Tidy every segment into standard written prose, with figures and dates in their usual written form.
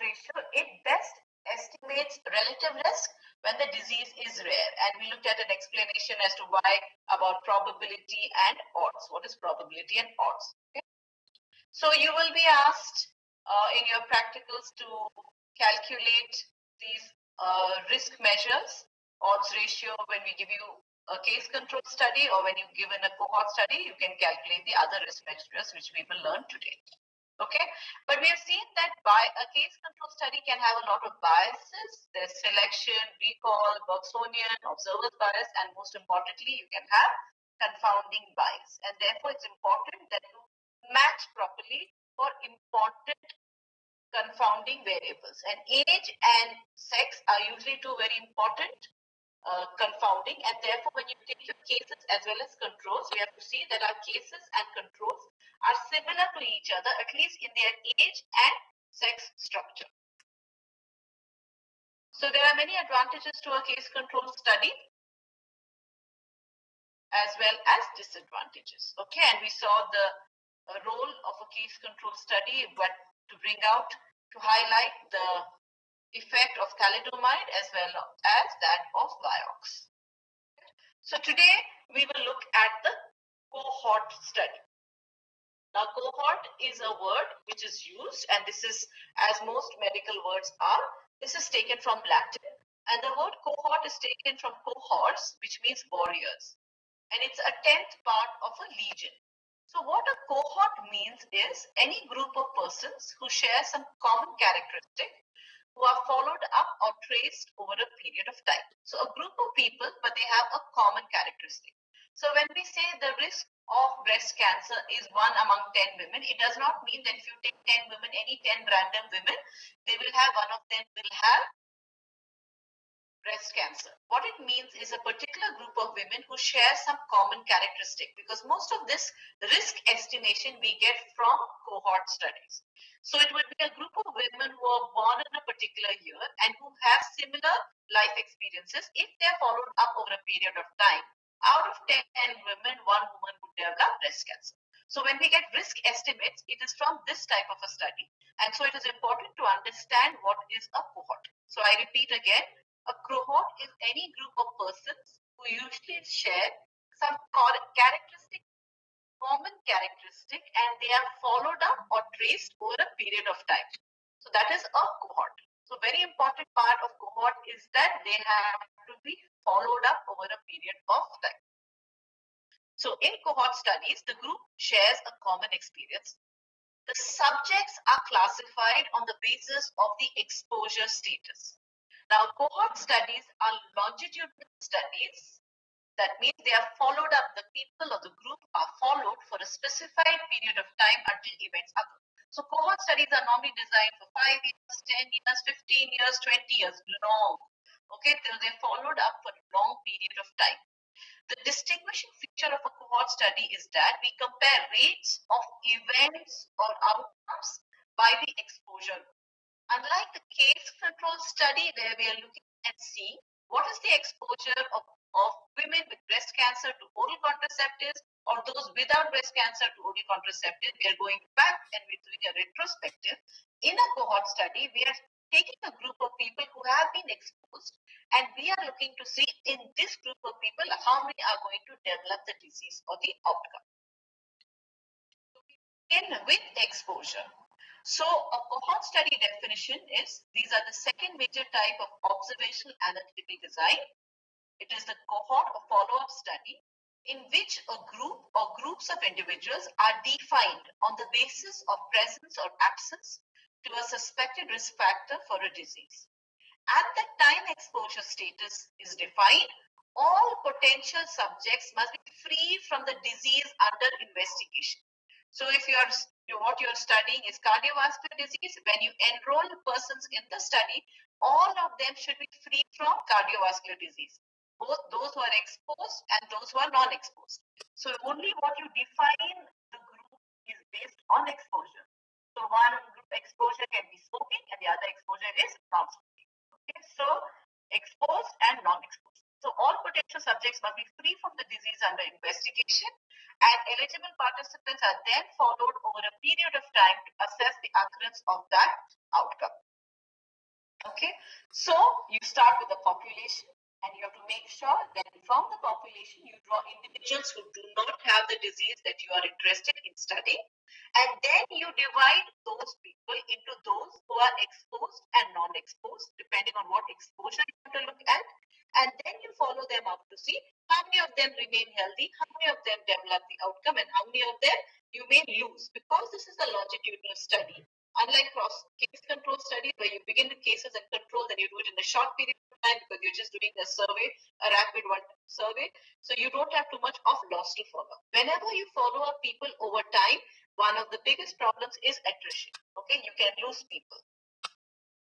ratio, it best estimates relative risk when the disease is rare. And we looked at an explanation as to why about probability and odds. What is probability and odds? Okay. So you will be asked in your practicals to calculate these risk measures, odds ratio when we give you a case control study, or when you given a cohort study, you can calculate the other risk measures which we will learn today. Okay, but we have seen that by a case control study can have a lot of biases. There's selection, recall, Bergsonian, observer's bias, and most importantly, you can have confounding bias. And therefore, it's important that you match properly for important confounding variables. And age and sex are usually two very important confounding, and therefore when you take your cases as well as controls, we have to see that our cases and controls are similar to each other, at least in their age and sex structure. So there are many advantages to a case control study as well as disadvantages. Okay, and we saw the role of a case control study, but to bring out, to highlight the effect of thalidomide as well as that of Vioxx. So today we will look at the cohort study. Now, cohort is a word which is used, and this is, as most medical words are, this is taken from Latin, and the word cohort is taken from cohorts, which means warriors, and it's a 10th part of a legion. So what a cohort means is any group of persons who share some common characteristic, who are followed up or traced over a period of time. So a group of people, but they have a common characteristic. So when we say the risk of breast cancer is 1 among 10 women, it does not mean that if you take 10 women, any 10 random women, they will have, one of them will have breast cancer. What it means is a particular group of women who share some common characteristic, because most of this risk estimation we get from cohort studies. So it would be a group of women who are born in a particular year and who have similar life experiences. If they're followed up over a period of time, out of 10 women, 1 woman would develop breast cancer. So when we get risk estimates, it is from this type of a study. And so it is important to understand what is a cohort. So I repeat again, a cohort is any group of persons who usually share some common characteristic, and they are followed up or traced over a period of time. So that is a cohort. So very important part of cohort is that they have to be followed up over a period of time. So in cohort studies, the group shares a common experience. The subjects are classified on the basis of the exposure status. Now, cohort studies are longitudinal studies. That means they are followed up. The people of the group are followed for a specified period of time until events occur. So cohort studies are normally designed for 5 years, 10 years, 15 years, 20 years, long. Okay, they're followed up for a long period of time. The distinguishing feature of a cohort study is that we compare rates of events or outcomes by the exposure. Unlike the case control study where we are looking and seeing what is the exposure of women with breast cancer to oral contraceptives or those without breast cancer to oral contraceptives, we are going back and we're doing a retrospective. In a cohort study, we are taking a group of people who have been exposed, and we are looking to see in this group of people how many are going to develop the disease or the outcome. So we begin with exposure. So a cohort study definition is, these are the second major type of observational analytical design. It is the cohort or follow-up study in which a group or groups of individuals are defined on the basis of presence or absence to a suspected risk factor for a disease. At the time exposure status is defined, all potential subjects must be free from the disease under investigation. So if what you're studying is cardiovascular disease, when you enroll persons in the study, all of them should be free from cardiovascular disease, both those who are exposed and those who are non-exposed. So only what you define the group is based on exposure. So one group exposure can be smoking and the other exposure is non-smoking. Okay, so exposed and non-exposed. So all potential subjects must be free from the disease under investigation, and eligible participants are then followed over a period of time to assess the occurrence of that outcome. Okay, so you start with the population and you have to make sure that from the population you draw individuals who do not have the disease that you are interested in studying, and then you divide those people into those who are exposed and non-exposed depending on what exposure you want to look at, and then you follow them up to see how many of them remain healthy, how many of them develop the outcome, and how many of them you may lose, because this is a longitudinal study. Unlike case control study where you begin with cases and control, then you do it in a short period of time because you're just doing a survey, a rapid one survey. So you don't have too much of loss to follow. Whenever you follow up people over time, one of the biggest problems is attrition. Okay, you can lose people.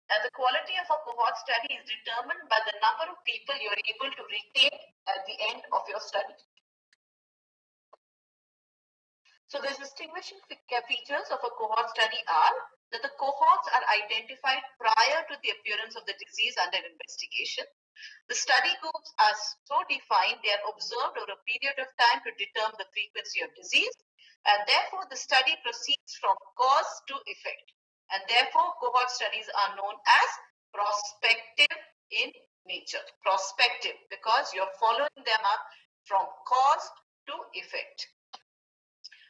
And the quality of a cohort study is determined by the number of people you're able to retain at the end of your study. So the distinguishing features of a cohort study are that the cohorts are identified prior to the appearance of the disease under investigation. The study groups are so defined, they are observed over a period of time to determine the frequency of disease, and therefore the study proceeds from cause to effect. And therefore cohort studies are known as prospective in nature. Prospective because you're following them up from cause to effect.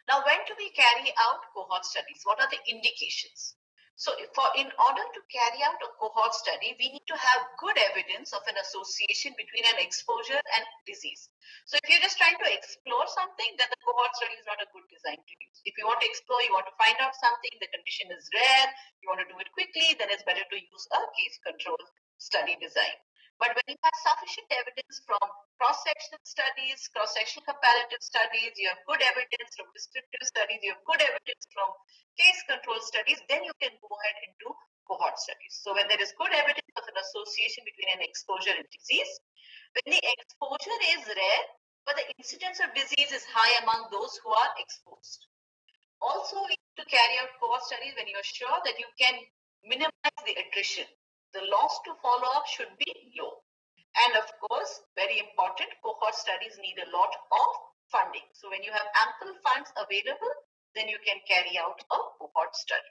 Now, when do we carry out cohort studies? What are the indications? So in order to carry out a cohort study, we need to have good evidence of an association between an exposure and disease. So if you're just trying to explore something, then the cohort study is not a good design to use. If you want to explore, you want to find out something, the condition is rare, you want to do it quickly, then it's better to use a case control study design. But when you have sufficient evidence from cross-sectional studies, cross-sectional comparative studies, you have good evidence from descriptive studies, you have good evidence from case control studies, then you can go ahead and do cohort studies. So when there is good evidence of an association between an exposure and disease, when the exposure is rare, but the incidence of disease is high among those who are exposed. Also, we need to carry out cohort studies when you are sure that you can minimize the attrition. The loss to follow up should be low. And of course, very important, cohort studies need a lot of funding. So when you have ample funds available, then you can carry out a cohort study.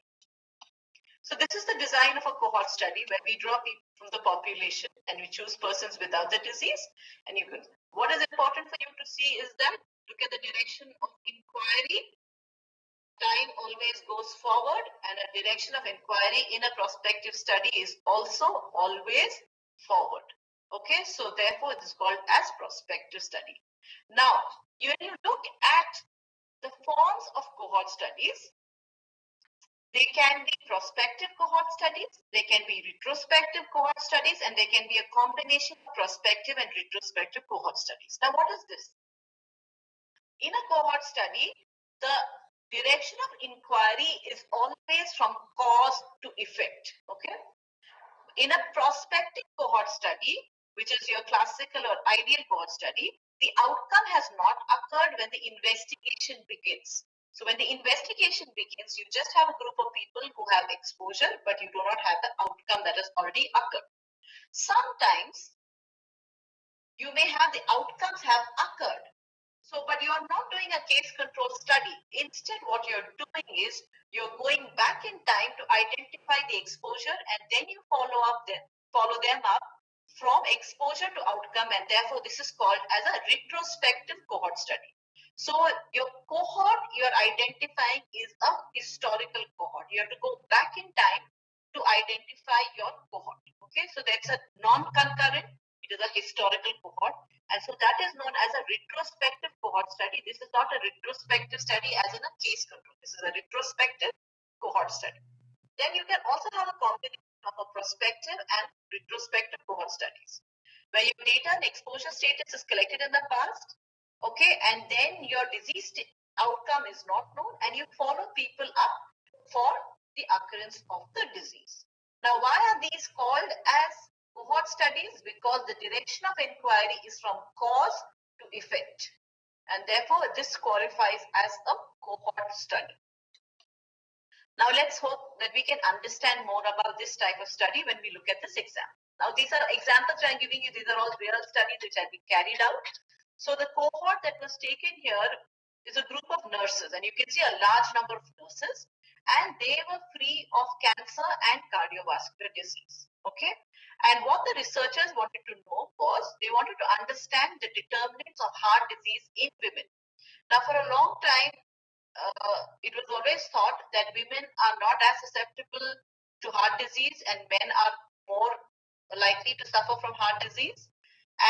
So this is the design of a cohort study where we draw people from the population and we choose persons without the disease. And you can, what is important for you to see is that look at the direction of inquiry. Time always goes forward, and a direction of inquiry in a prospective study is also always forward. Okay, so therefore it is called as prospective study. Now, when you look at the forms of cohort studies, they can be prospective cohort studies, they can be retrospective cohort studies, and they can be a combination of prospective and retrospective cohort studies. Now, what is this? In a cohort study, the direction of inquiry is always from cause to effect. Okay. In a prospective cohort study, which is your classical or ideal cohort study, the outcome has not occurred when the investigation begins. So when the investigation begins, you just have a group of people who have exposure, but you do not have the outcome that has already occurred. Sometimes you may have the outcomes have occurred. So, but you are not doing a case control study. Instead, what you're doing is you're going back in time to identify the exposure, and then you follow them up from exposure to outcome, and therefore this is called as a retrospective cohort study. So your cohort you're identifying is a historical cohort. You have to go back in time to identify your cohort. Okay, so that's a non-concurrent, it is a historical cohort. And so that is known as a retrospective cohort study. This is not a retrospective study as in a case control. This is a retrospective cohort study. Then you can also have a combination of a prospective and retrospective cohort studies, where your data and exposure status is collected in the past, okay, and then your disease outcome is not known, and you follow people up for the occurrence of the disease. Now, why are these called as cohort studies? Because the direction of inquiry is from cause to effect, and therefore this qualifies as a cohort study. Now let's hope that we can understand more about this type of study when we look at this example. Now these are examples I'm giving you, these are all real studies which have been carried out. So the cohort that was taken here is a group of nurses, and you can see a large number of nurses, and they were free of cancer and cardiovascular disease. Okay. And what the researchers wanted to know was they wanted to understand the determinants of heart disease in women. Now, for a long time, it was always thought that women are not as susceptible to heart disease and men are more likely to suffer from heart disease.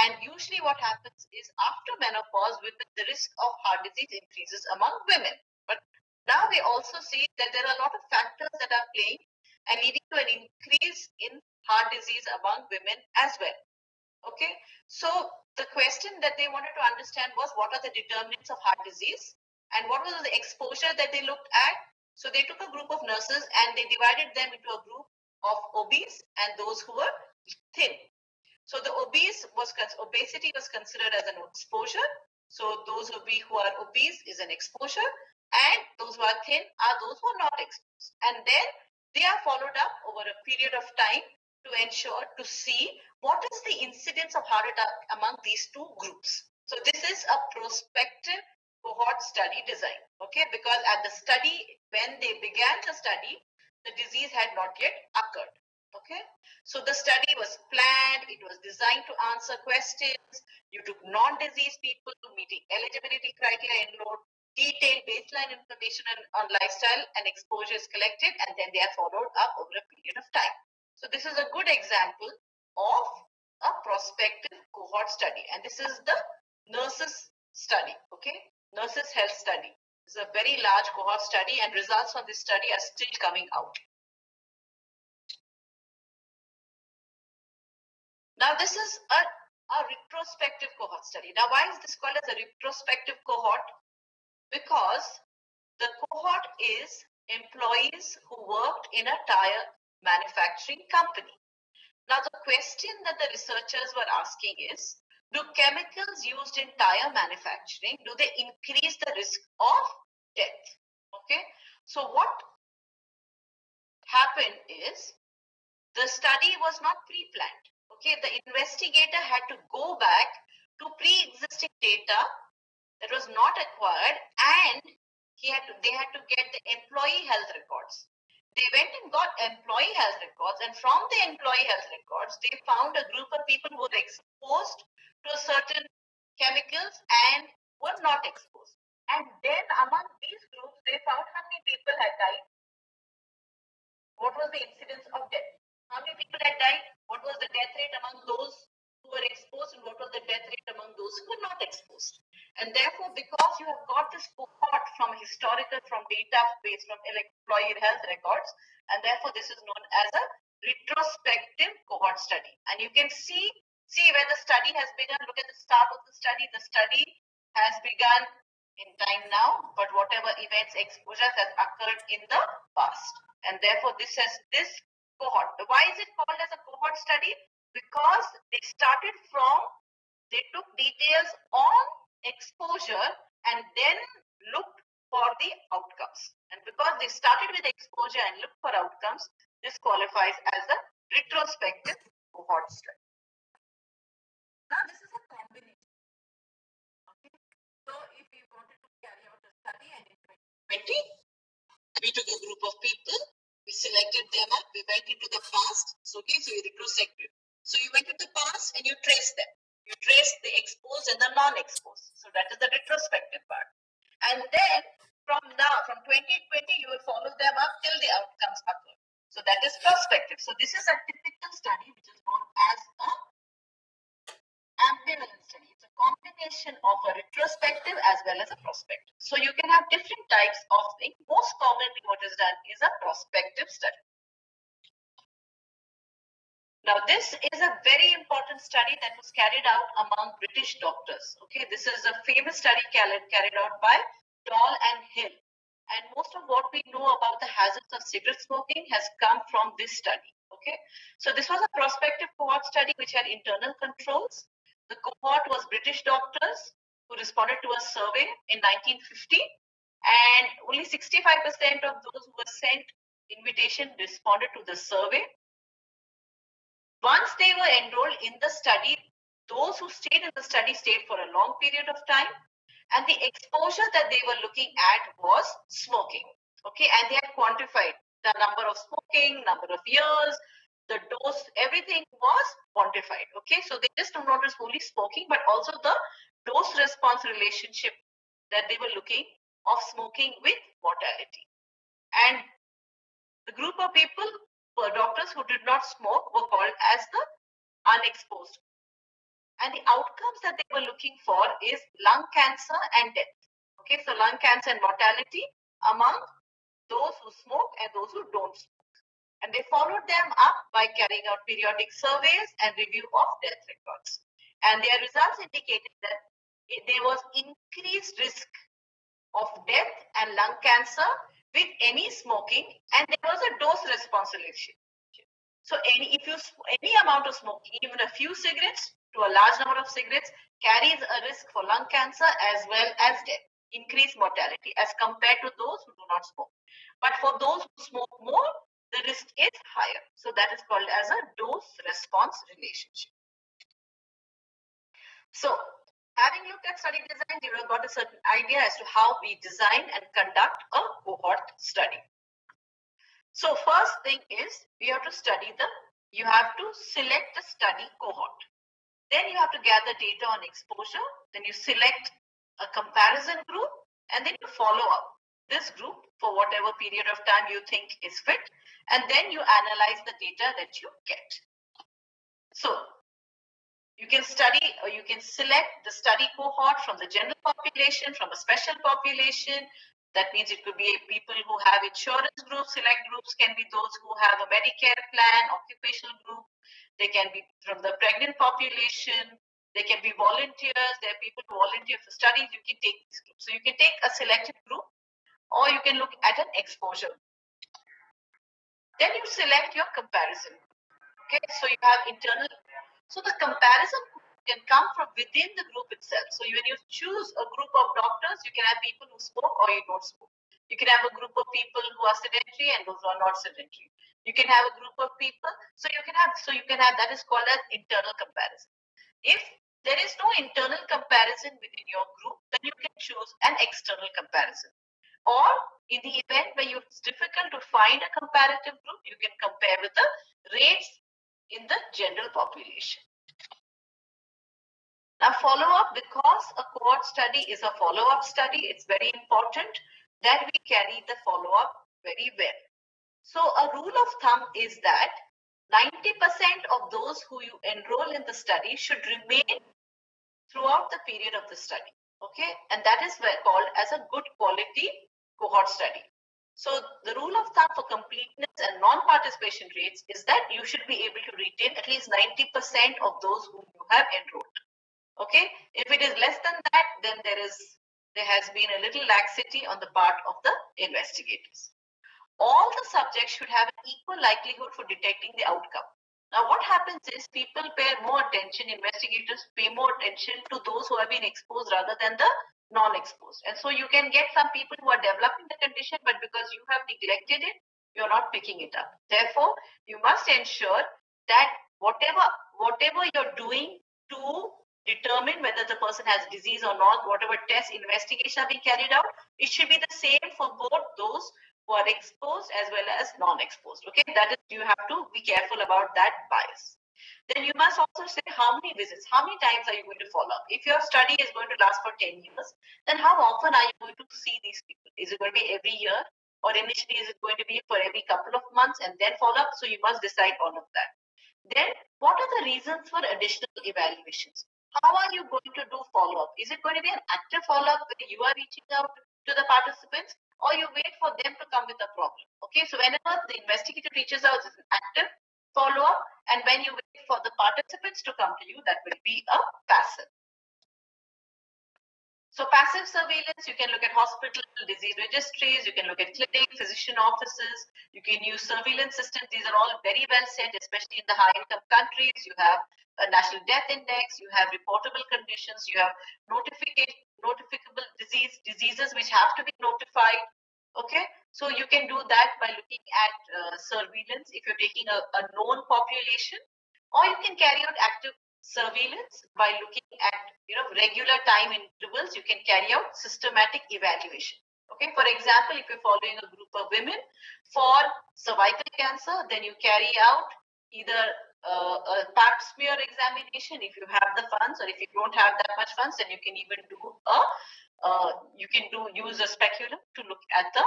And usually what happens is after menopause, the risk of heart disease increases among women. But now we also see that there are a lot of factors that are playing and leading to an increase in heart disease among women as well. Okay, so the question that they wanted to understand was what are the determinants of heart disease and what was the exposure that they looked at. So they took a group of nurses and they divided them into a group of obese and those who were thin. So the obesity was considered as an exposure. So those who are obese is an exposure, and those who are thin are those who are not exposed. And then they are followed up over a period of time to ensure to see what is the incidence of heart attack among these two groups. So this is a prospective cohort study design, okay? Because at the study, when they began the study, the disease had not yet occurred. Okay, so the study was planned, it was designed to answer questions. You took non-disease people meeting eligibility criteria, enrolled, detailed baseline information on lifestyle and exposure is collected, and then they are followed up over a period of time. So this is a good example of a prospective cohort study, and this is the nurses study, okay, nurses health study. It's a very large cohort study, and results from this study are still coming out. Now, this is a retrospective cohort study. Now, why is this called as a retrospective cohort? Because the cohort is employees who worked in a tire manufacturing company. Now, the question that the researchers were asking is, do chemicals used in tire manufacturing, do they increase the risk of death? Okay, so what happened is the study was not pre-planned. Okay, the investigator had to go back to pre-existing data that was not acquired, and they had to get the employee health records. They went and got employee health records, and from the employee health records, they found a group of people who were exposed to certain chemicals and were not exposed. And then among these groups, they found how many people had died. What was the incidence of death? How many people had died? What was the death rate among those who were exposed, and what was the death rate among those who were not exposed? And therefore, because you have got this cohort from database from employee health records, and therefore this is known as a retrospective cohort study. And you can see where the study has begun. Look at the start of the study. The study has begun in time now, but whatever events, exposures has occurred in the past. And therefore, this cohort. Why is it called as a cohort study? Because they took details on exposure and then looked for the outcomes. And because they started with exposure and looked for outcomes, this qualifies as a retrospective cohort study. Now, this is a combination. Okay. So, if we wanted to carry out a study, and in 2020, we took a group of people, we selected them up, we went into the past. So, okay, so we retrospective. So you went into the past and you traced them. You traced the exposed and the non-exposed. So that is the retrospective part. And then from 2020, you will follow them up till the outcomes occur. So that is prospective. So this is a typical study which is known as a ambivalent study. It's a combination of a retrospective as well as a prospective. So you can have different types of things. Most commonly what is done is a prospective study. Now, this is a very important study that was carried out among British doctors. Okay, this is a famous study carried out by Doll and Hill. And most of what we know about the hazards of cigarette smoking has come from this study. Okay, so this was a prospective cohort study which had internal controls. The cohort was British doctors who responded to a survey in 1950, and only 65% of those who were sent invitation responded to the survey. Once they were enrolled in the study, those who stayed in the study stayed for a long period of time, and the exposure that they were looking at was smoking. Okay, and they had quantified the number of smoking, number of years, the dose, everything everything was quantified. Okay, so they just do not only smoking, but also the dose response relationship that they were looking of smoking with mortality. And the group of people, doctors who did not smoke, were called as the unexposed. And the outcomes that they were looking for is lung cancer and death. Okay, so lung cancer and mortality among those who smoke and those who don't smoke. And they followed them up by carrying out periodic surveys and review of death records. And their results indicated that there was increased risk of death and lung cancer with any smoking, and there was a dose response relationship. So any amount of smoking, even a few cigarettes to a large number of cigarettes, carries a risk for lung cancer as well as death, increased mortality as compared to those who do not smoke. But for those who smoke more, the risk is higher. So that is called as a dose response relationship. So having looked at study design, you have got a certain idea as to how we design and conduct a cohort study. So first thing is you have to select the study cohort. Then you have to gather data on exposure. Then you select a comparison group, and then you follow up this group for whatever period of time you think is fit, and then you analyze the data that you get. So you can study or you can select the study cohort from the general population, from a special population. That means it could be people who have insurance groups. Select groups can be those who have a Medicare plan, occupational group. They can be from the pregnant population. They can be volunteers. There are people who volunteer for studies. You can take these groups. So you can take a selected group, or you can look at an exposure. Then you select your comparison. Okay, so you have internal. So the comparison can come from within the group itself. So when you choose a group of doctors, you can have people who smoke or you don't smoke. You can have a group of people who are sedentary and those who are not sedentary. You can have a group of people. So you can have that is called as internal comparison. If there is no internal comparison within your group, then you can choose an external comparison. Or in the event where it's difficult to find a comparative group, you can compare with the rates in the general population. Now, follow-up, because a cohort study is a follow-up study, it's very important that we carry the follow-up very well. So a rule of thumb is that 90% of those who you enroll in the study should remain throughout the period of the study. Okay, and that is called as a good quality cohort study. So the rule of thumb for completeness and non-participation rates is that you should be able to retain at least 90% of those whom you have enrolled. Okay, if it is less than that, then there has been a little laxity on the part of the investigators. All the subjects should have an equal likelihood for detecting the outcome. Now, what happens is people pay more attention, investigators pay more attention to those who have been exposed rather than the non-exposed. And so you can get some people who are developing the condition, but because you have neglected it, you're not picking it up. Therefore, you must ensure that whatever you're doing to determine whether the person has disease or not, whatever tests, investigation are being carried out, it should be the same for both those who are exposed as well as non-exposed. Okay, that is, you have to be careful about that bias. Then you must also say how many visits, how many times are you going to follow up? If your study is going to last for 10 years, then how often are you going to see these people? Is it going to be every year, or initially is it going to be for every couple of months and then follow up? So you must decide all of that. Then what are the reasons for additional evaluations? How are you going to do follow-up? Is it going to be an active follow-up where you are reaching out to the participants, or you wait for them to come with a problem? Okay, so whenever the investigator reaches out, it's an active follow-up, and when you wait for the participants to come to you, that will be a passive. So passive surveillance, you can look at hospital disease registries, you can look at clinic, physician offices, you can use surveillance systems. These are all very well set, especially in the high-income countries. You have a national death index, you have reportable conditions, you have notificable diseases which have to be notified. Okay, so you can do that by looking at surveillance if you're taking a known population, or you can carry out active surveillance by looking at regular time intervals. You can carry out systematic evaluation. Okay, for example, if you're following a group of women for cervical cancer, then you carry out either a pap smear examination if you have the funds, or if you don't have that much funds, then you can even do use a speculum to look at the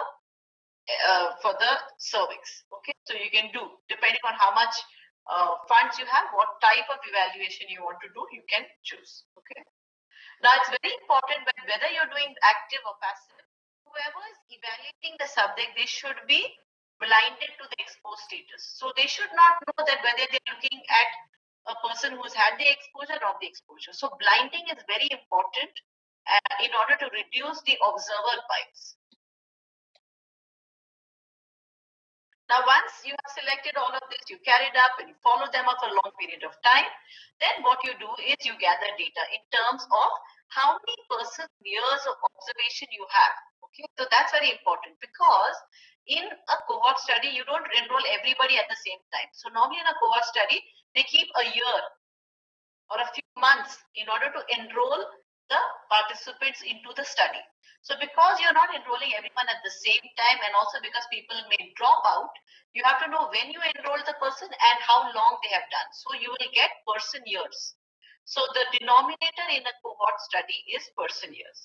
for the cervix. Okay, so you can do, depending on how much funds you have, what type of evaluation you want to do, you can choose. Okay, now it's very important whether you're doing active or passive, whoever is evaluating the subject, they should be blinded to the exposed status. So they should not know that whether they're looking at a person who's had the exposure or the exposure. So blinding is very important in order to reduce the observer bias. Now, once you have selected all of this, you carry it up and you follow them up for a long period of time, then what you do is you gather data in terms of how many years of observation you have. Okay, so that's very important, because in a cohort study, you don't enroll everybody at the same time. So normally in a cohort study, they keep a year or a few months in order to enroll the participants into the study. So because you're not enrolling everyone at the same time, and also because people may drop out, you have to know when you enroll the person and how long they have done. So you will get person years. So the denominator in a cohort study is person years.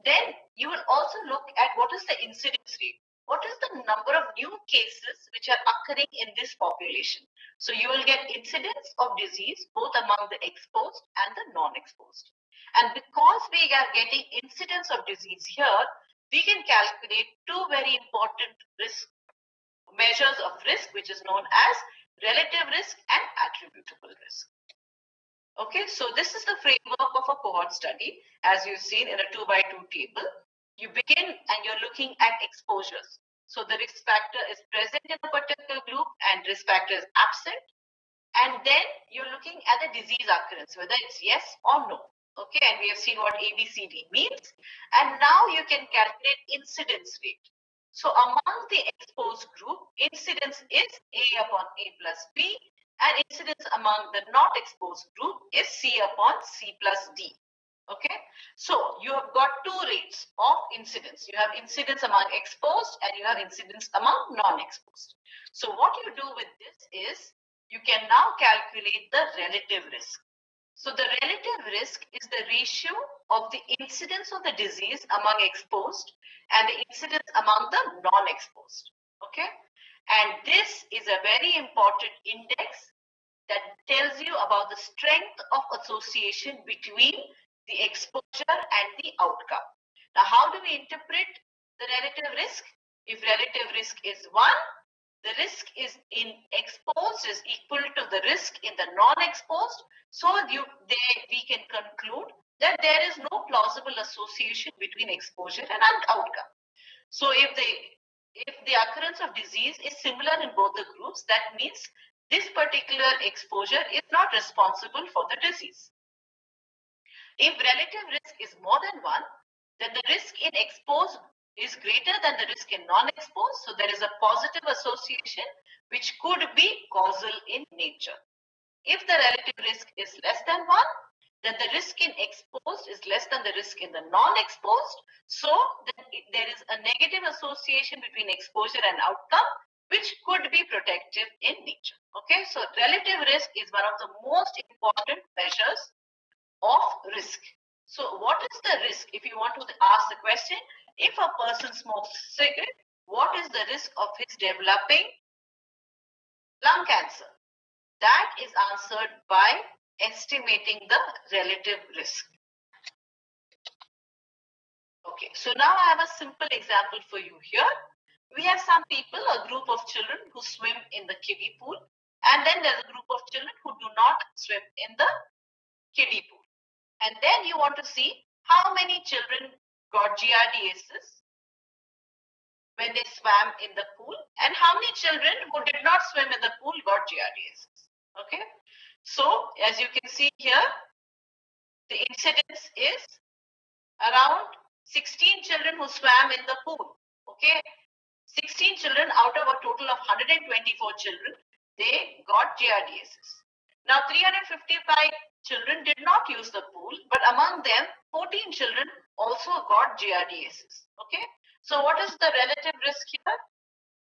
Then you will also look at what is the incidence rate. What is the number of new cases which are occurring in this population? So you will get incidence of disease both among the exposed and the non-exposed. And because we are getting incidence of disease here, we can calculate two very important measures of risk, which is known as relative risk and attributable risk. Okay, so this is the framework of a cohort study, as you've seen in a 2x2 table. You begin and you're looking at exposures. So the risk factor is present in a particular group and risk factor is absent. And then you're looking at the disease occurrence, whether it's yes or no. Okay, and we have seen what ABCD means. And now you can calculate incidence rate. So among the exposed group, incidence is A upon A plus B, and incidence among the not exposed group is C upon C plus D. Okay, so you have got two rates of incidence. You have incidence among exposed and you have incidence among non-exposed. So what you do with this is you can now calculate the relative risk. So the relative risk is the ratio of the incidence of the disease among exposed and the incidence among the non-exposed. Okay, and this is a very important index that tells you about the strength of association between the exposure and the outcome. Now, how do we interpret the relative risk? If relative risk is 1, the risk is in exposed is equal to the risk in the non-exposed. So we can conclude that there is no plausible association between exposure and outcome. So if the occurrence of disease is similar in both the groups, that means this particular exposure is not responsible for the disease. If relative risk is more than 1, then the risk in exposed is greater than the risk in non-exposed. So there is a positive association which could be causal in nature. If the relative risk is less than 1, then the risk in exposed is less than the risk in the non-exposed. So then there is a negative association between exposure and outcome, which could be protective in nature. Okay, so relative risk is one of the most important measures of risk. So what is the risk? If you want to ask the question, if a person smokes cigarette, what is the risk of his developing lung cancer? That is answered by estimating the relative risk. Okay, so now I have a simple example for you here. We have some people, a group of children who swim in the kiddie pool, and then there's a group of children who do not swim in the kiddie pool. And then you want to see how many children got giardiasis when they swam in the pool, and how many children who did not swim in the pool got giardiasis. Okay, so as you can see here, the incidence is around 16 children who swam in the pool. Okay, 16 children out of a total of 124 children, they got giardiasis. Now 355 children did not use the pool, but among them 14 children also got giardiasis. Okay, so what is the relative risk here?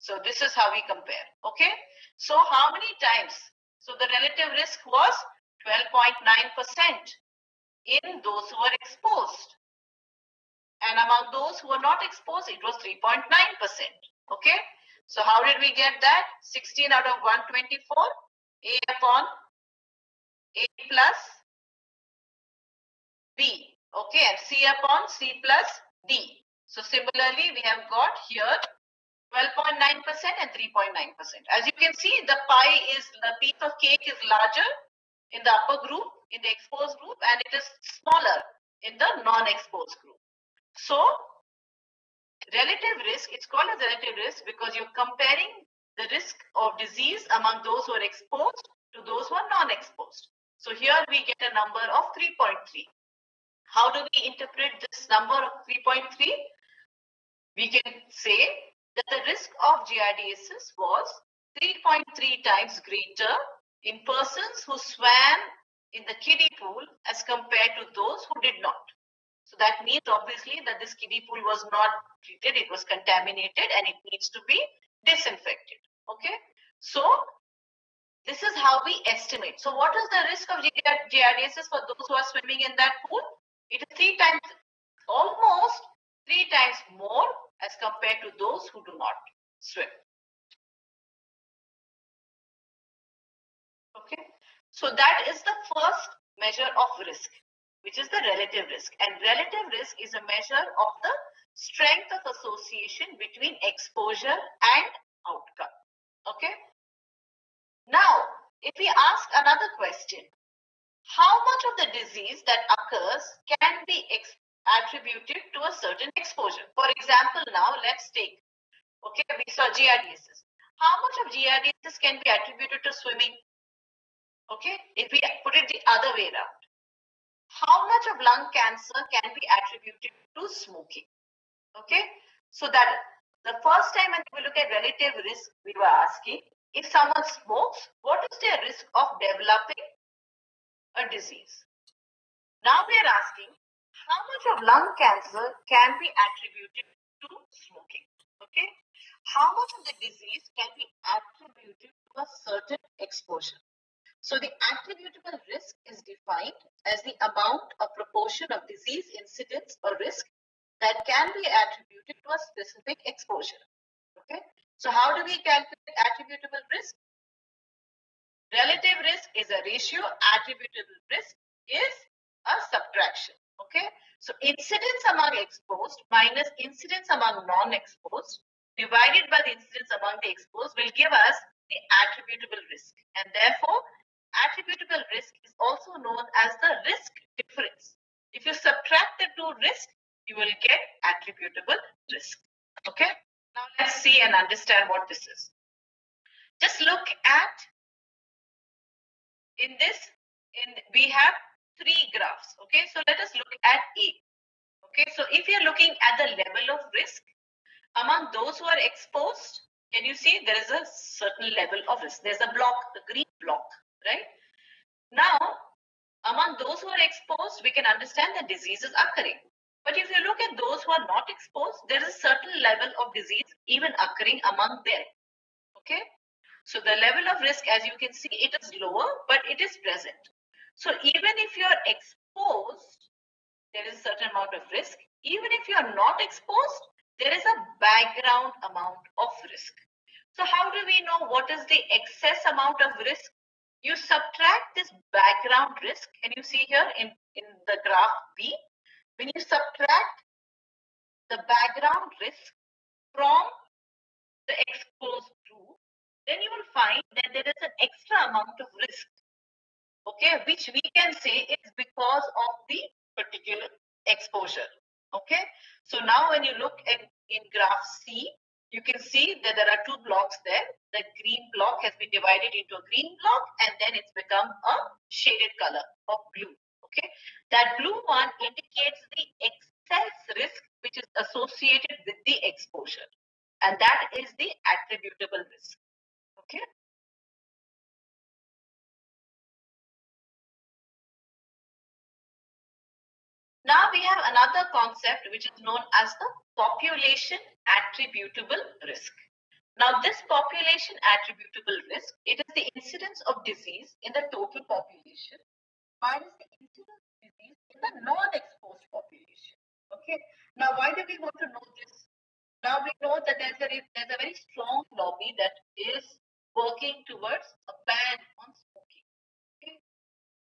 So this is how we compare. Okay, so how many times? So the relative risk was 12.9% in those who were exposed. And among those who were not exposed, it was 3.9%. Okay. So how did we get that? 16 out of 124, A upon A plus B. Okay. And C upon C plus D. So similarly, we have got here 12.9% and 3.9%. As you can see, the pie is, the piece of cake is larger in the upper group, in the exposed group, and it is smaller in the non-exposed group. So relative risk, it's called as relative risk because you're comparing the risk of disease among those who are exposed to those who are non-exposed. So here we get a number of 3.3. How do we interpret this number of 3.3? We can say that the risk of giardiasis was 3.3 times greater in persons who swam in the kiddie pool as compared to those who did not. So that means obviously that this kiddie pool was not treated, it was contaminated and it needs to be disinfected. Okay. So this is how we estimate. So what is the risk of giardiasis for those who are swimming in that pool? It is almost 3 times more as compared to those who do not swim. Okay. So that is the first measure of risk, which is the relative risk. And relative risk is a measure of the strength of association between exposure and outcome. Okay. Now, if we ask another question, how much of the disease that occurs can be attributed to a certain exposure? For example, now let's take, okay, we saw giardiasis. How much of giardiasis can be attributed to swimming? Okay, if we put it the other way around, how much of lung cancer can be attributed to smoking? Okay, so that the first time when we look at relative risk, we were asking if someone smokes, what is their risk of developing a disease? Now we are asking how much of lung cancer can be attributed to smoking? Okay, how much of the disease can be attributed to a certain exposure? So the attributable risk is defined as the amount or proportion of disease incidence or risk that can be attributed to a specific exposure. Okay. So how do we calculate attributable risk? Relative risk is a ratio. Attributable risk is a subtraction. Okay. So incidence among exposed minus incidence among non-exposed divided by the incidence among the exposed will give us the attributable risk. And therefore, attributable risk is also known as the risk difference. If you subtract the two risks, you will get attributable risk. Okay. Now let's see and understand what this is. Just look at we have 3 graphs. Okay. So let us look at A. Okay. So if you're looking at the level of risk among those who are exposed, can you see there is a certain level of risk? There's a block, the green block. Right? Now, among those who are exposed, we can understand that disease is occurring. But if you look at those who are not exposed, there is a certain level of disease even occurring among them. Okay. So the level of risk, as you can see, it is lower, but it is present. So even if you are exposed, there is a certain amount of risk. Even if you are not exposed, there is a background amount of risk. So how do we know what is the excess amount of risk? You subtract this background risk, and you see here in the graph B, when you subtract the background risk from the exposed group, then you will find that there is an extra amount of risk, okay, which we can say is because of the particular exposure. Okay, so now when you look in graph C, you can see that there are 2 blocks there. The green block has been divided into a green block and then it's become a shaded color of blue. Okay, that blue one indicates the excess risk which is associated with the exposure, and that is the attributable risk. Okay. Now we have another concept which is known as the population attributable risk. Now, this population attributable risk, it is the incidence of disease in the total population minus the incidence of disease in the non-exposed population. Okay. Now, why do we want to know this? Now we know that there's a very strong lobby that is working towards a ban on smoking. Okay.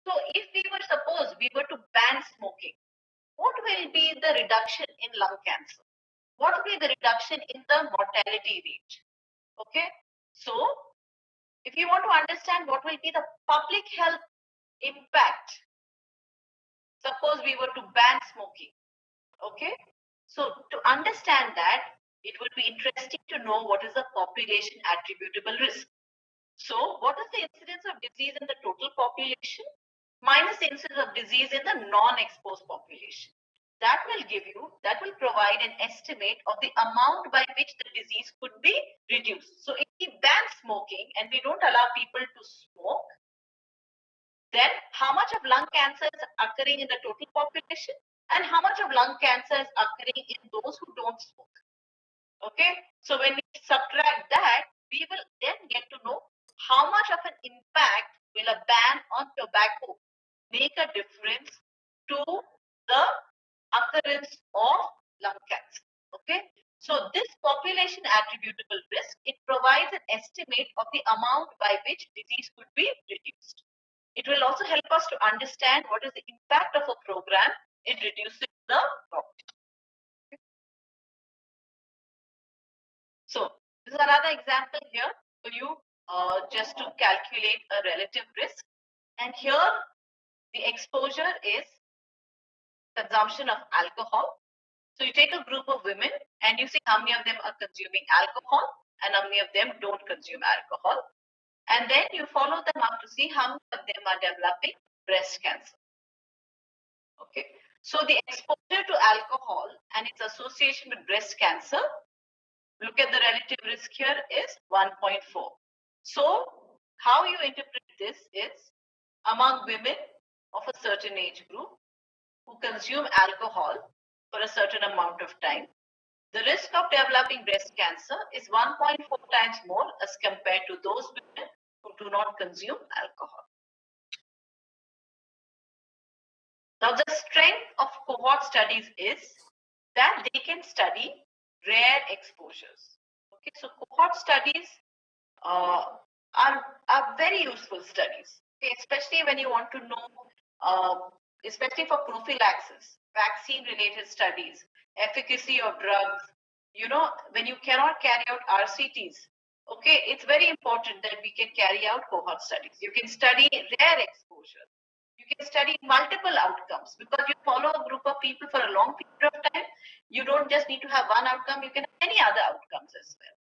So if we were suppose we were to ban smoking, what will be the reduction in lung cancer? What will be the reduction in the mortality rate? Okay. So if you want to understand what will be the public health impact, suppose we were to ban smoking. Okay. So to understand that, it would be interesting to know what is the population attributable risk. So what is the incidence of disease in the total population minus the incidence of disease in the non-exposed population? That will provide an estimate of the amount by which the disease could be reduced. So if we ban smoking and we don't allow people to smoke, then how much of lung cancer is occurring in the total population and how much of lung cancer is occurring in those who don't smoke? Okay, so when we subtract that, we will then get to know how much of an impact will a ban on tobacco make a difference to the occurrence of lung cancer. Okay, so this population attributable risk, it provides an estimate of the amount by which disease could be reduced. It will also help us to understand what is the impact of a program in reducing the problem. So this is another example here for you just to calculate a relative risk. And here the exposure is consumption of alcohol. So you take a group of women and you see how many of them are consuming alcohol and how many of them don't consume alcohol. And then you follow them up to see how many of them are developing breast cancer. Okay. So the exposure to alcohol and its association with breast cancer, look at the relative risk here, is 1.4. So how you interpret this is among women of a certain age group who consume alcohol for a certain amount of time, the risk of developing breast cancer is 1.4 times more as compared to those women who do not consume alcohol. Now, the strength of cohort studies is that they can study rare exposures. Okay, so cohort studies are very useful studies, okay, especially when you want to know, especially for prophylaxis, vaccine-related studies, efficacy of drugs. You know, when you cannot carry out RCTs, okay, it's very important that we can carry out cohort studies. You can study rare exposure. You can study multiple outcomes because you follow a group of people for a long period of time. You don't just need to have one outcome, you can have many other outcomes as well.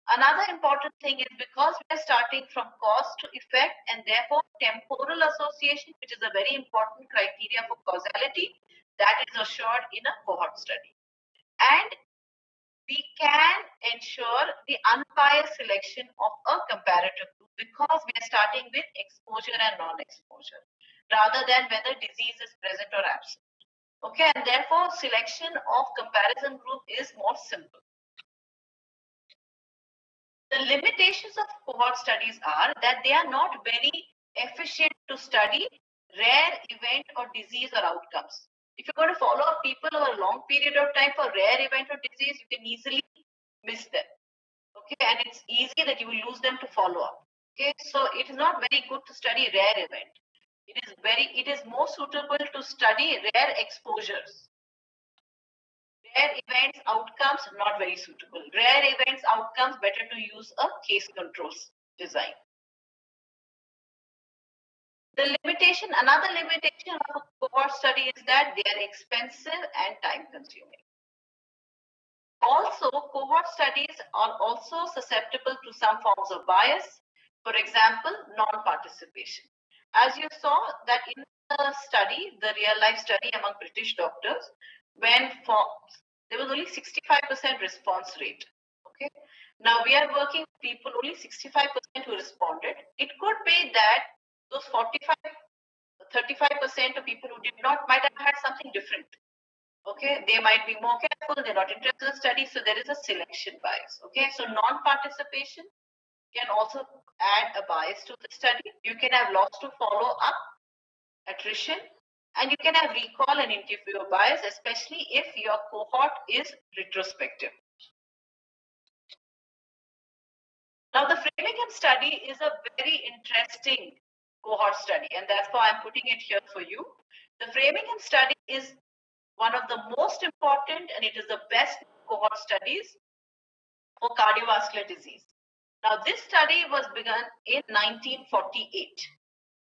Another important thing is because we are starting from cause to effect and therefore temporal association, which is a very important criteria for causality, that is assured in a cohort study. And we can ensure the unbiased selection of a comparative group because we are starting with exposure and non-exposure rather than whether disease is present or absent. Okay, and therefore selection of comparison group is more simple. The limitations of cohort studies are that they are not very efficient to study rare event or disease or outcomes. If you're going to follow up people over a long period of time for rare event or disease, you can easily miss them. Okay, and it's easy that you will lose them to follow up. Okay, so it is not very good to study rare event. It is more suitable to study rare exposures. Rare events outcomes not very suitable. Rare events outcomes better to use a case controls design. Another limitation of a cohort study is that they are expensive and time consuming. Also, cohort studies are also susceptible to some forms of bias. For example, non-participation. As you saw that in the study, the real life study among British doctors, when there was only 65% response rate. Okay. Now we are working with people only 65% who responded. It could be that those 35% of people who did not might have had something different. Okay, they might be more careful, they're not interested in the study, so there is a selection bias. Okay, so non-participation can also add a bias to the study. You can have loss to follow up, attrition, and you can have recall and interviewer bias, especially if your cohort is retrospective. Now, the Framingham study is a very interesting cohort study, and that's why I'm putting it here for you. The Framingham study is one of the most important, and it is the best cohort studies for cardiovascular disease. Now, this study was begun in 1948.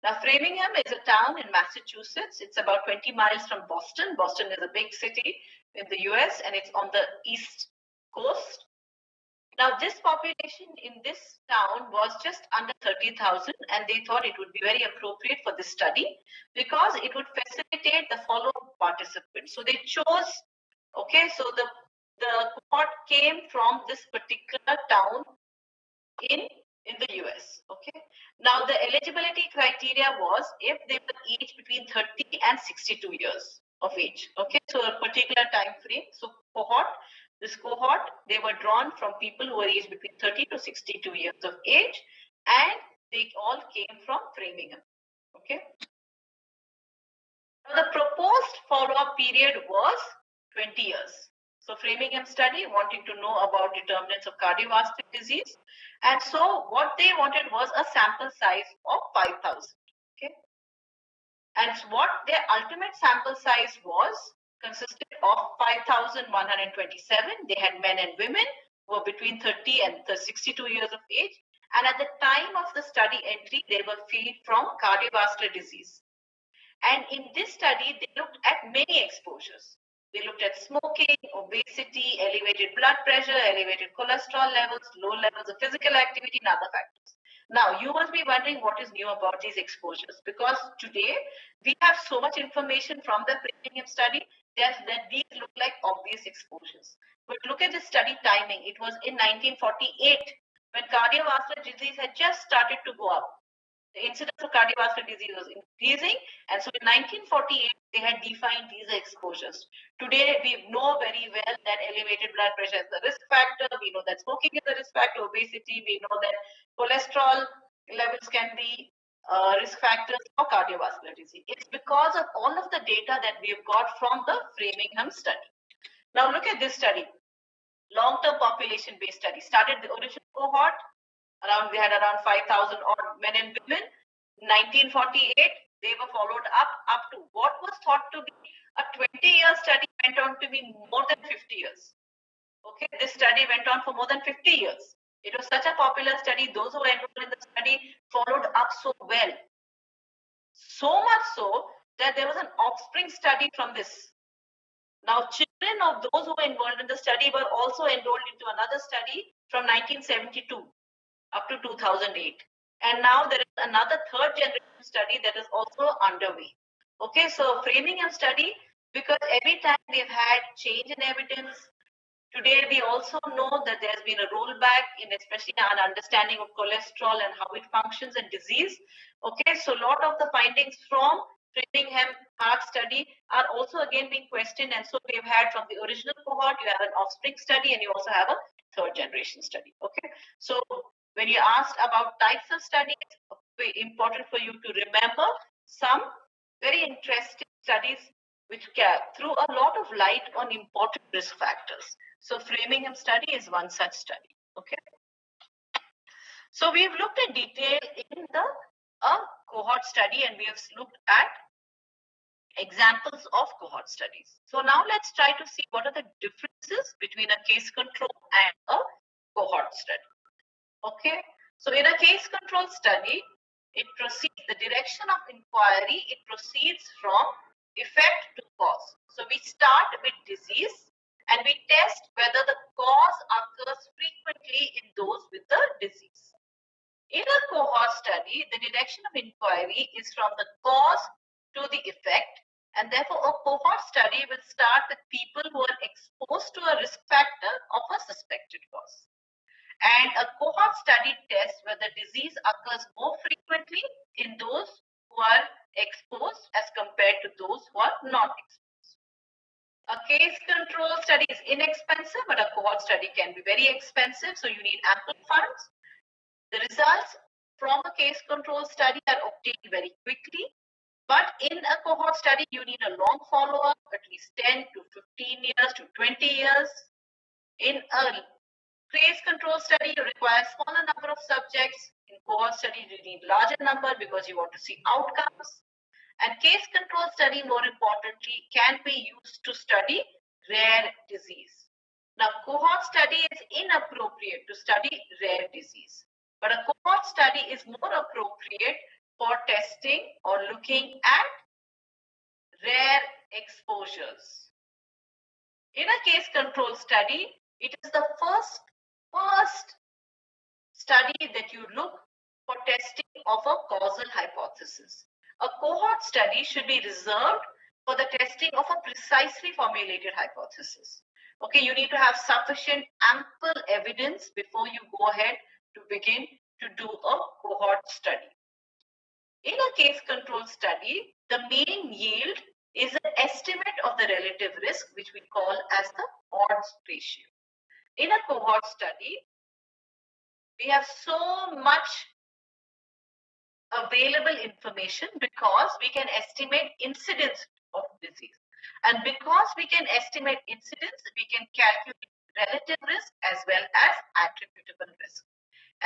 Now, Framingham is a town in Massachusetts. It's about 20 miles from Boston. Boston is a big city in the US, and it's on the east coast. Now, this population in this town was just under 30,000, and they thought it would be very appropriate for this study because it would facilitate the follow-up participants. So they chose, okay, so the cohort came from this particular town in the US. Okay. Now the eligibility criteria was if they were aged between 30 and 62 years of age. Okay. So a particular time frame. So this cohort, they were drawn from people who were aged between 30 to 62 years of age, and they all came from Framingham. Okay. Now the proposed follow-up period was 20 years. So Framingham study wanting to know about determinants of cardiovascular disease. And so what they wanted was a sample size of 5,000. Okay. And what their ultimate sample size was consisted of 5,127. They had men and women who were between 30 and 62 years of age. And at the time of the study entry, they were free from cardiovascular disease. And in this study, they looked at many exposures. They looked at smoking, obesity, elevated blood pressure, elevated cholesterol levels, low levels of physical activity, and other factors. Now, you must be wondering what is new about these exposures, because today we have so much information from the Framingham study that these look like obvious exposures. But look at the study timing. It was in 1948 when cardiovascular disease had just started to go up. The incidence of cardiovascular disease was increasing, and so in 1948 they had defined these exposures. Today we know very well that elevated blood pressure is the risk factor. We know that smoking is a risk factor, obesity. We know that cholesterol levels can be risk factors for cardiovascular disease. It's because of all of the data that we've got from the Framingham study. Now look at this study, long-term population-based study. Started the original cohort. We had around 5,000 odd men and women. 1948, they were followed up to what was thought to be a 20-year study went on to be more than 50 years. Okay, this study went on for more than 50 years. It was such a popular study. Those who were enrolled in the study followed up so well. So much so that there was an offspring study from this. Now, children of those who were involved in the study were also enrolled into another study from 1972 up to 2008. And now there is another third generation study that is also underway. Okay, so Framingham study, because every time we've had change in evidence, today we also know that there's been a rollback in especially an understanding of cholesterol and how it functions in disease. Okay, so a lot of the findings from Framingham heart study are also again being questioned, and so we've had from the original cohort, you have an offspring study and you also have a third generation study. Okay, so when you asked about types of studies, very important for you to remember some very interesting studies which threw a lot of light on important risk factors. So Framingham study is one such study. Okay. So we've looked in detail in the cohort study, and we have looked at examples of cohort studies. So now let's try to see what are the differences between a case control and a cohort study. Okay, so in a case control study, it proceeds, the direction of inquiry, it proceeds from effect to cause. So we start with disease and we test whether the cause occurs frequently in those with the disease. In a cohort study, the direction of inquiry is from the cause to the effect, and therefore a cohort study will start with people who are exposed to a risk factor of a suspected cause. And a cohort study tests whether disease occurs more frequently in those who are exposed as compared to those who are not exposed. A case control study is inexpensive, but a cohort study can be very expensive, so you need ample funds. The results from a case control study are obtained very quickly, but in a cohort study, you need a long follow-up, at least 10 to 15 years to 20 years. In a case control study, you require smaller number of subjects. In cohort study, you need larger number because you want to see outcomes. And case control study, more importantly, can be used to study rare disease. Now, cohort study is inappropriate to study rare disease, but a cohort study is more appropriate for testing or looking at rare exposures. In a case control study, it is the first study that you look for testing of a causal hypothesis. A cohort study should be reserved for the testing of a precisely formulated hypothesis. Okay, you need to have sufficient ample evidence before you go ahead to begin to do a cohort study. In a case control study, the main yield is an estimate of the relative risk, which we call as the odds ratio. In a cohort study, we have so much available information because we can estimate incidence of disease. And because we can estimate incidence, we can calculate relative risk as well as attributable risk.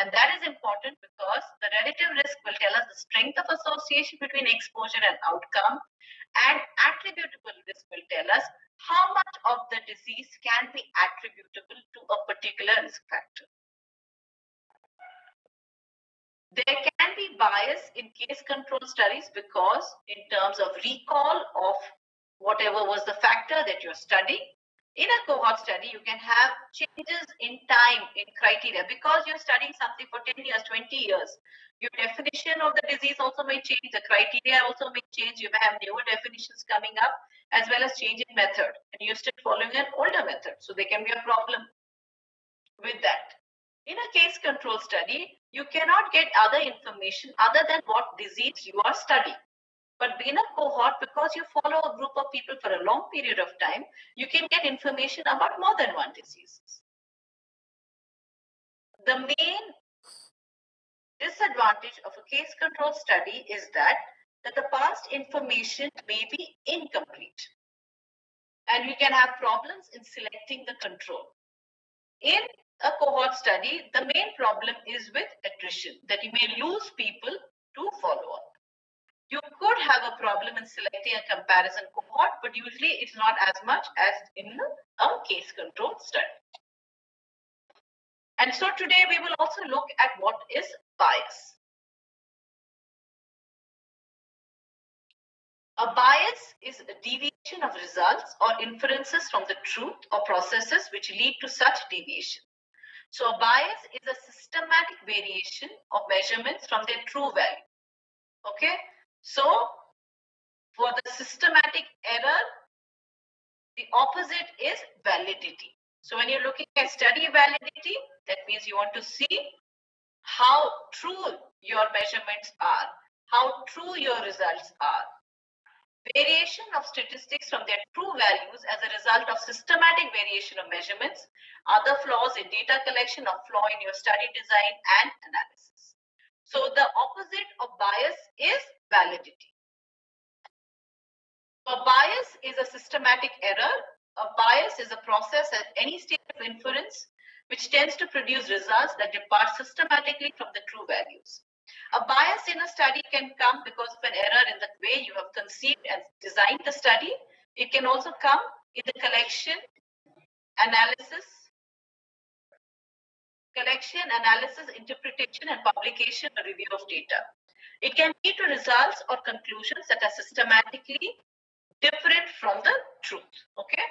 And that is important because the relative risk will tell us the strength of association between exposure and outcome, and attributable risk will tell us how much of the disease can be attributable to a particular risk factor. There can be bias in case control studies because in terms of recall of whatever was the factor that you're studying. In a cohort study, you can have changes in time, in criteria, because you're studying something for 10 years, 20 years. Your definition of the disease also may change, the criteria also may change, you may have newer definitions coming up, as well as change in method, and you're still following an older method, so there can be a problem with that. In a case control study, you cannot get other information other than what disease you are studying. But in a cohort, because you follow a group of people for a long period of time, you can get information about more than one disease. The main disadvantage of a case control study is that the past information may be incomplete. And you can have problems in selecting the control. In a cohort study, the main problem is with attrition, that you may lose people to follow up. You could have a problem in selecting a comparison cohort, but usually it's not as much as in a case control study. And so today we will also look at what is bias. A bias is a deviation of results or inferences from the truth or processes which lead to such deviation. So a bias is a systematic variation of measurements from their true value. Okay, so for the systematic error, the opposite is validity. So when you're looking at study validity, that means you want to see how true your measurements are, how true your results are. Variation of statistics from their true values as a result of systematic variation of measurements, other flaws in data collection or flaw in your study design and analysis. So the opposite of bias is validity. A bias is a systematic error. A bias is a process at any stage of inference which tends to produce results that depart systematically from the true values. A bias in a study can come because of an error in the way you have conceived and designed the study. It can also come in the collection, analysis, interpretation, and publication or review of data. It can lead to results or conclusions that are systematically different from the truth. Okay.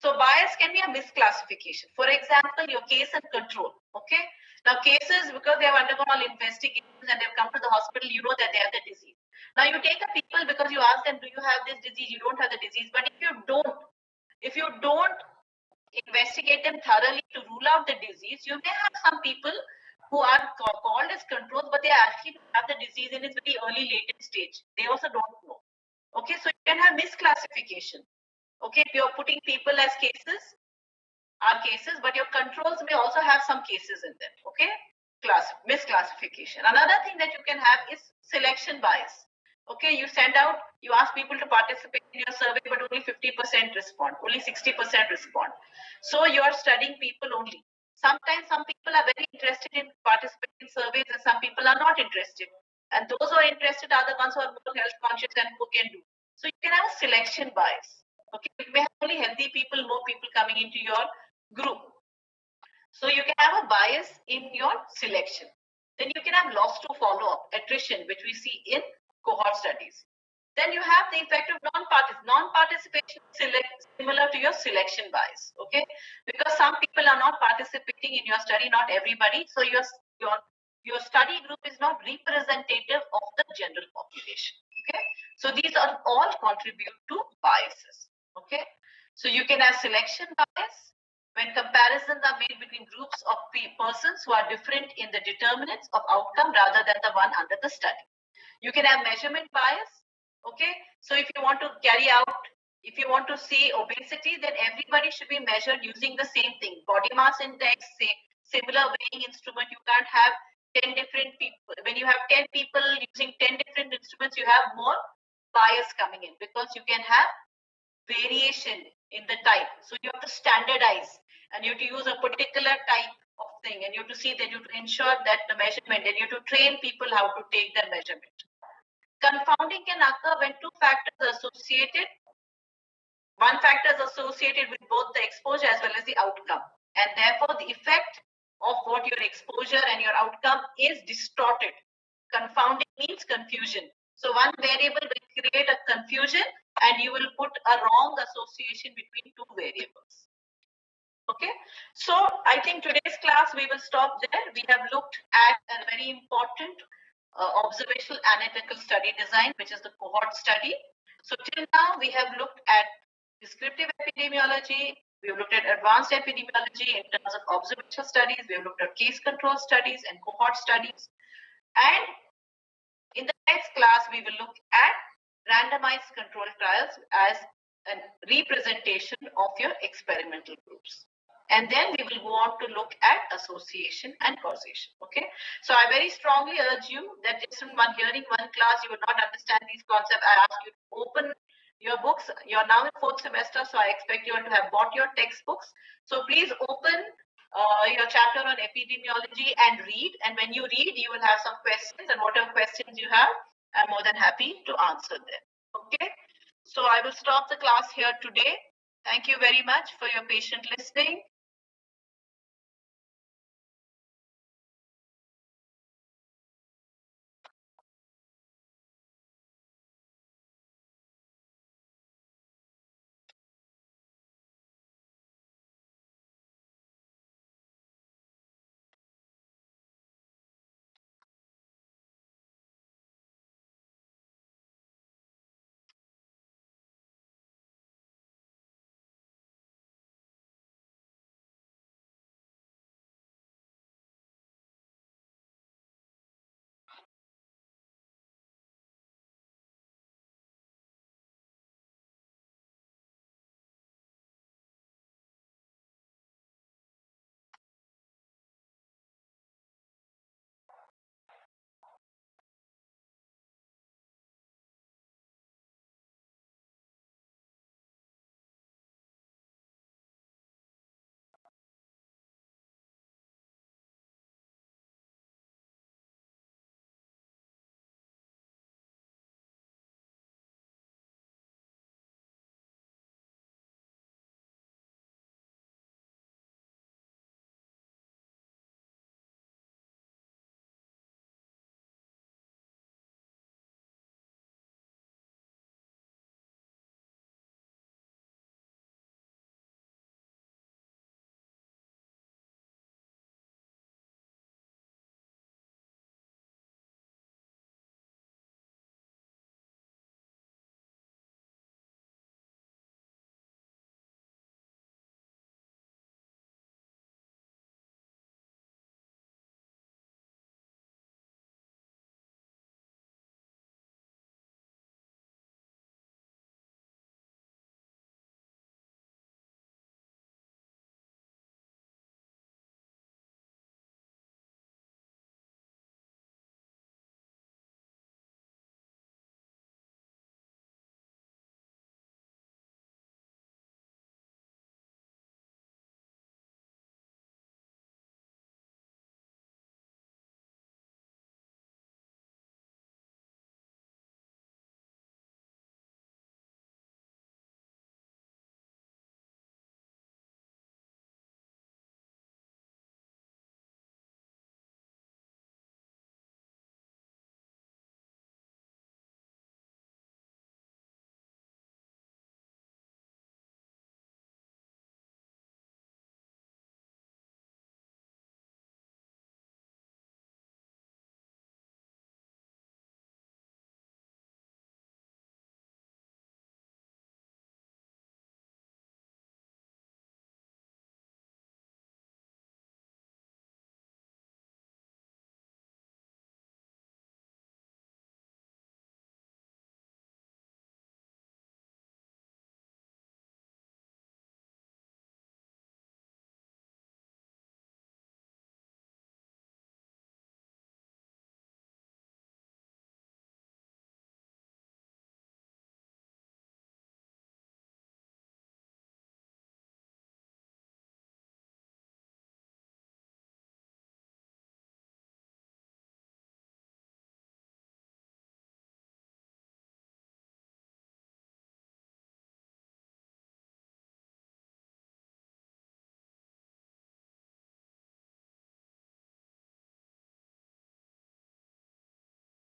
So bias can be a misclassification. For example, your case and control. Okay. Now cases, because they have undergone all investigations and they've come to the hospital, you know that they have the disease. Now you take a people because you ask them, do you have this disease? You don't have the disease. But if you don't investigate them thoroughly to rule out the disease, you may have some people who are called as controls, but they actually have the disease in its very early latent stage. They also don't know. Okay, so you can have misclassification. Okay, if you're putting people as cases, are cases, but your controls may also have some cases in them. Okay, misclassification. Another thing that you can have is selection bias. Okay, you ask people to participate in your survey, but only 50% respond, only 60% respond. So you are studying people only. Sometimes some people are very interested in participating in surveys and some people are not interested. And those who are interested are the ones who are more health conscious and who can do. So you can have a selection bias. Okay, you may have only healthy people, more people coming into your group. So you can have a bias in your selection. Then you can have loss to follow-up, attrition, which we see in cohort studies. Then you have the effect of non-participation similar to your selection bias, okay? Because some people are not participating in your study, not everybody. So your study group is not representative of the general population, okay? So these are all contribute to biases, okay? So you can have selection bias when comparisons are made between groups of persons who are different in the determinants of outcome rather than the one under the study. You can have measurement bias. Okay, so if you want to if you want to see obesity, then everybody should be measured using the same thing. Body mass index, say similar weighing instrument. You can't have 10 different people. When you have 10 people using 10 different instruments, you have more bias coming in because you can have variation in the type. So you have to standardize and you have to use a particular type of thing, and you have to see that you have to ensure that the measurement, and you have to train people how to take the measurement. Confounding can occur when two factors are associated. One factor is associated with both the exposure as well as the outcome. And therefore, the effect of what your exposure and your outcome is distorted. Confounding means confusion. So one variable will create a confusion and you will put a wrong association between two variables. Okay, so I think today's class we will stop there. We have looked at a very important observational analytical study design, which is the cohort study. So till now we have looked at descriptive epidemiology, we have looked at advanced epidemiology in terms of observational studies, we have looked at case control studies and cohort studies. And in the next class, we will look at randomized control trials as a representation of your experimental groups. And then we will go on to look at association and causation. Okay. So I very strongly urge you that just from hearing one class, you will not understand these concepts. I ask you to open your books. You're now in 4th semester, so I expect you all to have bought your textbooks. So please open your chapter on epidemiology and read. And when you read, you will have some questions, and whatever questions you have, I'm more than happy to answer them. Okay. So I will stop the class here today. Thank you very much for your patient listening.